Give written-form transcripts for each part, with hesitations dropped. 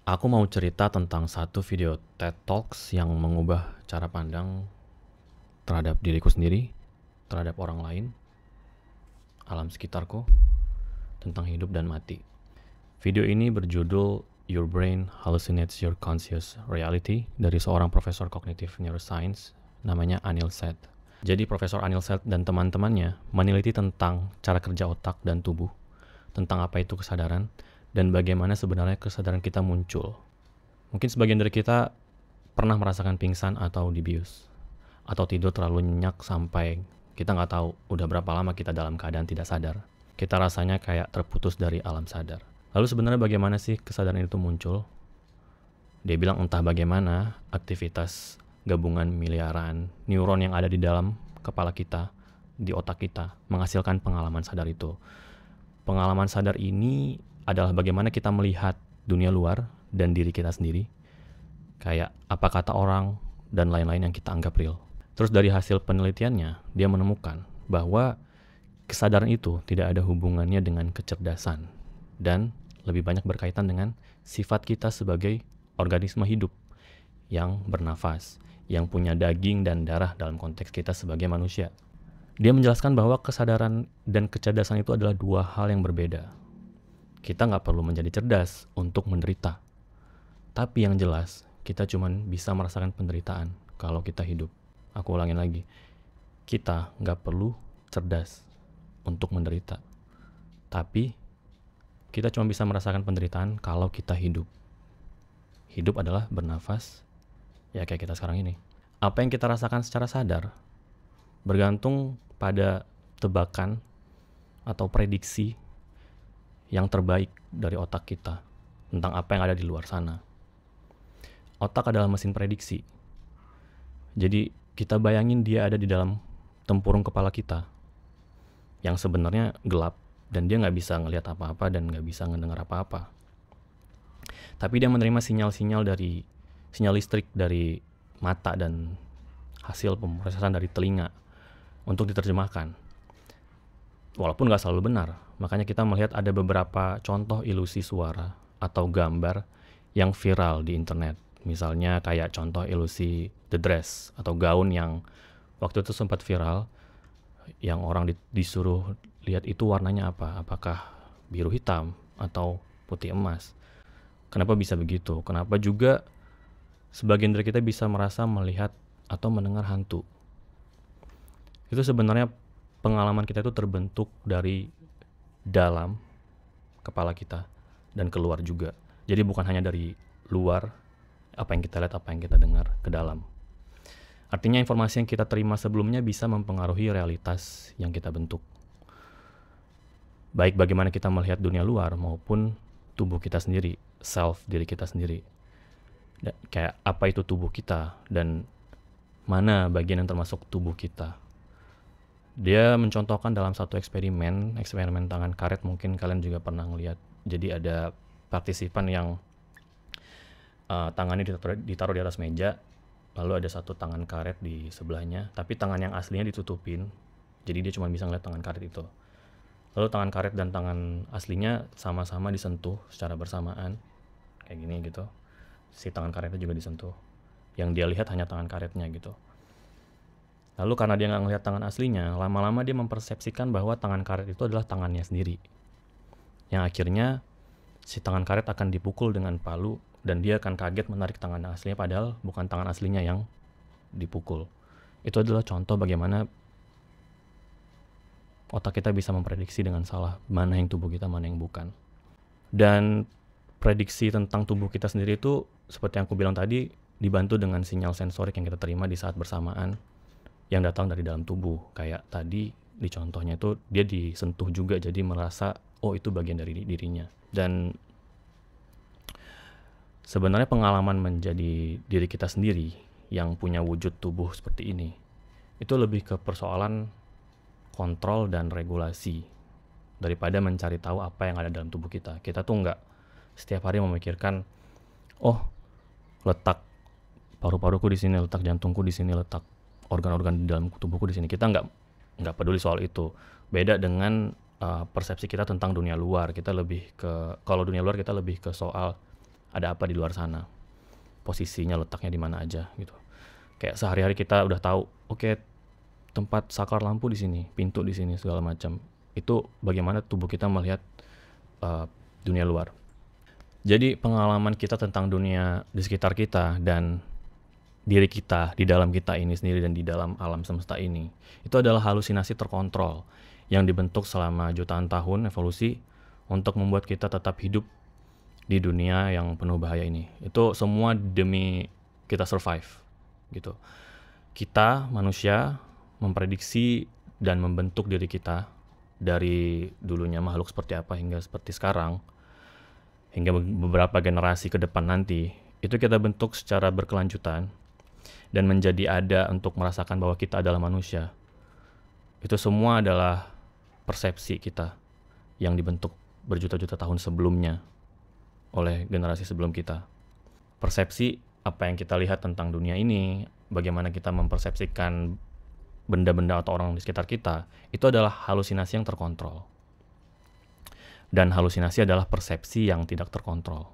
Aku mau cerita tentang satu video TED Talks yang mengubah cara pandang terhadap diriku sendiri, terhadap orang lain, alam sekitarku, tentang hidup dan mati. Video ini berjudul Your Brain Hallucinates Your Conscious Reality dari seorang profesor kognitif neuroscience namanya Anil Seth. Jadi Profesor Anil Seth dan teman-temannya meneliti tentang cara kerja otak dan tubuh, tentang apa itu kesadaran, dan bagaimana sebenarnya kesadaran kita muncul. Mungkin sebagian dari kita pernah merasakan pingsan atau dibius, atau tidur terlalu nyenyak sampai kita nggak tahu udah berapa lama kita dalam keadaan tidak sadar. Kita rasanya kayak terputus dari alam sadar. Lalu sebenarnya bagaimana sih kesadaran itu muncul? Dia bilang entah bagaimana aktivitas gabungan miliaran neuron yang ada di dalam kepala kita, di otak kita, menghasilkan pengalaman sadar itu. Pengalaman sadar ini adalah bagaimana kita melihat dunia luar dan diri kita sendiri, kayak apa kata orang dan lain-lain yang kita anggap real. Terus dari hasil penelitiannya, dia menemukan bahwa kesadaran itu tidak ada hubungannya dengan kecerdasan dan lebih banyak berkaitan dengan sifat kita sebagai organisme hidup yang bernafas, yang punya daging dan darah dalam konteks kita sebagai manusia. Dia menjelaskan bahwa kesadaran dan kecerdasan itu adalah dua hal yang berbeda. Kita nggak perlu menjadi cerdas untuk menderita. Tapi yang jelas, kita cuma bisa merasakan penderitaan kalau kita hidup. Aku ulangin lagi. Kita nggak perlu cerdas untuk menderita. Tapi kita cuma bisa merasakan penderitaan kalau kita hidup. Hidup adalah bernafas, ya kayak kita sekarang ini. Apa yang kita rasakan secara sadar bergantung pada tebakan atau prediksi yang terbaik dari otak kita tentang apa yang ada di luar sana. Otak adalah mesin prediksi. Jadi kita bayangin dia ada di dalam tempurung kepala kita yang sebenarnya gelap dan dia nggak bisa ngelihat apa-apa dan nggak bisa ngedengar apa-apa. Tapi dia menerima sinyal-sinyal sinyal listrik dari mata dan hasil pemrosesan dari telinga untuk diterjemahkan. Walaupun nggak selalu benar, makanya kita melihat ada beberapa contoh ilusi suara atau gambar yang viral di internet. Misalnya kayak contoh ilusi the dress atau gaun yang waktu itu sempat viral, yang orang disuruh lihat itu warnanya apa, apakah biru hitam atau putih emas. Kenapa bisa begitu? Kenapa juga sebagian dari kita bisa merasa melihat atau mendengar hantu? Itu sebenarnya pengalaman kita itu terbentuk dari dalam kepala kita dan keluar juga. Jadi bukan hanya dari luar, apa yang kita lihat, apa yang kita dengar, ke dalam. Artinya informasi yang kita terima sebelumnya bisa mempengaruhi realitas yang kita bentuk. Baik bagaimana kita melihat dunia luar maupun tubuh kita sendiri, self diri kita sendiri. Kayak apa itu tubuh kita dan mana bagian yang termasuk tubuh kita. Dia mencontohkan dalam satu eksperimen tangan karet, mungkin kalian juga pernah ngeliat. Jadi ada partisipan yang tangannya ditaruh di atas meja, lalu ada satu tangan karet di sebelahnya, tapi tangan yang aslinya ditutupin, jadi dia cuma bisa ngeliat tangan karet itu. Lalu tangan karet dan tangan aslinya sama-sama disentuh secara bersamaan, kayak gini gitu. Si tangan karetnya juga disentuh. Yang dia lihat hanya tangan karetnya gitu. Lalu karena dia nggak ngelihat tangan aslinya, lama-lama dia mempersepsikan bahwa tangan karet itu adalah tangannya sendiri. Yang akhirnya si tangan karet akan dipukul dengan palu dan dia akan kaget menarik tangan aslinya padahal bukan tangan aslinya yang dipukul. Itu adalah contoh bagaimana otak kita bisa memprediksi dengan salah mana yang tubuh kita, mana yang bukan. Dan prediksi tentang tubuh kita sendiri itu seperti yang aku bilang tadi dibantu dengan sinyal sensorik yang kita terima di saat bersamaan yang datang dari dalam tubuh. Kayak tadi di contohnya itu dia disentuh juga jadi merasa oh itu bagian dari dirinya. Dan sebenarnya pengalaman menjadi diri kita sendiri yang punya wujud tubuh seperti ini itu lebih ke persoalan kontrol dan regulasi daripada mencari tahu apa yang ada dalam tubuh kita. Kita tuh nggak setiap hari memikirkan oh letak paru-paruku di sini, letak jantungku di sini, letak organ-organ di dalam tubuhku di sini. Kita nggak peduli soal itu. Beda dengan persepsi kita tentang dunia luar. Kita lebih ke, kalau dunia luar kita lebih ke soal ada apa di luar sana, posisinya letaknya di mana aja gitu. Kayak sehari-hari kita udah tahu, oke, tempat saklar lampu di sini, pintu di sini, segala macam. Itu bagaimana tubuh kita melihat dunia luar. Jadi pengalaman kita tentang dunia di sekitar kita dan diri kita di dalam kita ini sendiri dan di dalam alam semesta ini, itu adalah halusinasi terkontrol yang dibentuk selama jutaan tahun evolusi untuk membuat kita tetap hidup di dunia yang penuh bahaya ini. Itu semua demi kita survive gitu. Kita manusia memprediksi dan membentuk diri kita dari dulunya makhluk seperti apa hingga seperti sekarang, hingga beberapa generasi ke depan nanti, itu kita bentuk secara berkelanjutan dan menjadi ada untuk merasakan bahwa kita adalah manusia. Itu semua adalah persepsi kita yang dibentuk berjuta-juta tahun sebelumnya oleh generasi sebelum kita. Persepsi apa yang kita lihat tentang dunia ini, bagaimana kita mempersepsikan benda-benda atau orang di sekitar kita, itu adalah halusinasi yang terkontrol. Dan halusinasi adalah persepsi yang tidak terkontrol.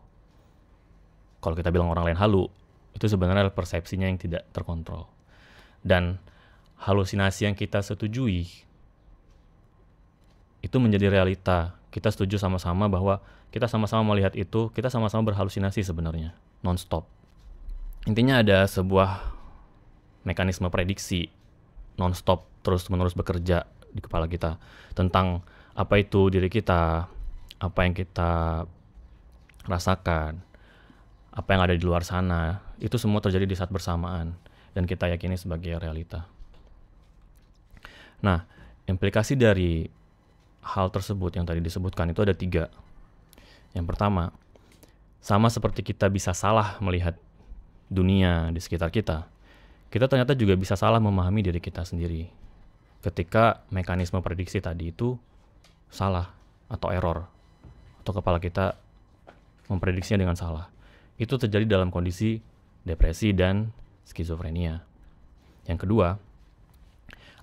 Kalau kita bilang orang lain halu, itu sebenarnya adalah persepsinya yang tidak terkontrol. Dan halusinasi yang kita setujui, itu menjadi realita. Kita setuju sama-sama bahwa kita sama-sama melihat itu, kita sama-sama berhalusinasi sebenarnya, non-stop. Intinya ada sebuah mekanisme prediksi non-stop terus-menerus bekerja di kepala kita tentang apa itu diri kita, apa yang kita rasakan, apa yang ada di luar sana. Itu semua terjadi di saat bersamaan dan kita yakini sebagai realita. Nah, implikasi dari hal tersebut yang tadi disebutkan itu ada 3. Yang pertama, sama seperti kita bisa salah melihat dunia di sekitar kita, kita ternyata juga bisa salah memahami diri kita sendiri ketika mekanisme prediksi tadi itu salah atau error, atau kepala kita memprediksinya dengan salah. Itu terjadi dalam kondisi depresi dan skizofrenia. Yang kedua,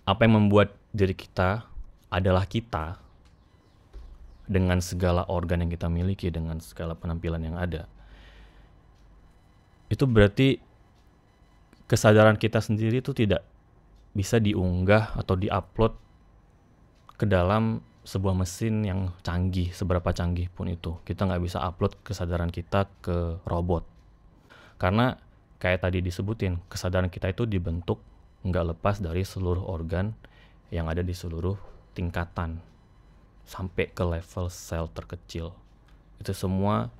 apa yang membuat diri kita adalah kita dengan segala organ yang kita miliki, dengan segala penampilan yang ada. Itu berarti kesadaran kita sendiri itu tidak bisa diunggah atau diupload ke dalam sebuah mesin yang canggih, seberapa canggih pun itu. Kita nggak bisa upload kesadaran kita ke robot. Karena kayak tadi disebutin, kesadaran kita itu dibentuk nggak lepas dari seluruh organ yang ada di seluruh tingkatan sampai ke level sel terkecil. Itu semua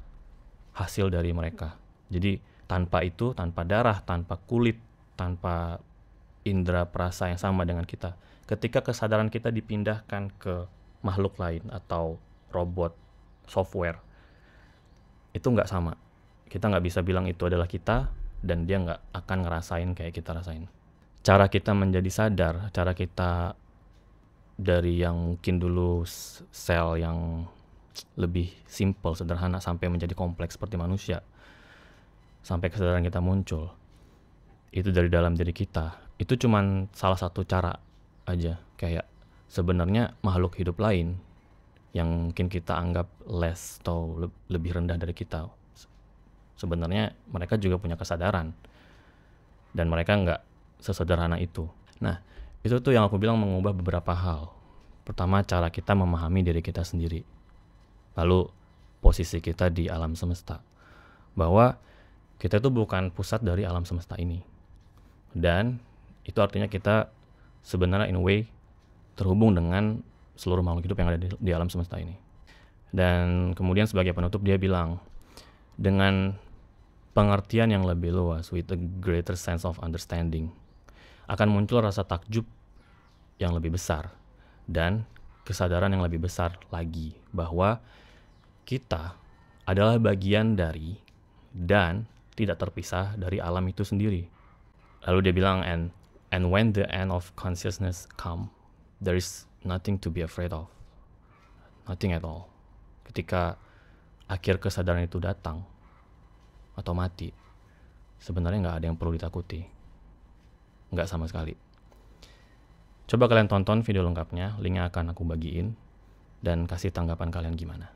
hasil dari mereka. Jadi tanpa itu, tanpa darah, tanpa kulit, tanpa indera perasa yang sama dengan kita, ketika kesadaran kita dipindahkan ke makhluk lain atau robot, software, itu nggak sama. Kita nggak bisa bilang itu adalah kita dan dia nggak akan ngerasain kayak kita rasain. Cara kita menjadi sadar, cara kita dari yang mungkin dulu sel yang lebih simple, sederhana, sampai menjadi kompleks seperti manusia, sampai kesadaran kita muncul, itu dari dalam diri kita. Itu cuman salah satu cara aja. Kayak sebenarnya makhluk hidup lain yang mungkin kita anggap less atau lebih rendah dari kita, sebenarnya mereka juga punya kesadaran dan mereka nggak sesederhana itu. Nah, itu tuh yang aku bilang mengubah beberapa hal. Pertama, cara kita memahami diri kita sendiri, lalu posisi kita di alam semesta, bahwa kita itu bukan pusat dari alam semesta ini. Dan itu artinya kita sebenarnya in a way terhubung dengan seluruh makhluk hidup yang ada di alam semesta ini. Dan kemudian sebagai penutup dia bilang, dengan pengertian yang lebih luas, with a greater sense of understanding, akan muncul rasa takjub yang lebih besar dan kesadaran yang lebih besar lagi bahwa kita adalah bagian dari dan tidak terpisah dari alam itu sendiri. Lalu dia bilang, and when the end of consciousness come, there is nothing to be afraid of. Nothing at all. Ketika akhir kesadaran itu datang atau mati, sebenarnya nggak ada yang perlu ditakuti. Nggak sama sekali. Coba kalian tonton video lengkapnya, linknya akan aku bagiin, dan kasih tanggapan kalian gimana.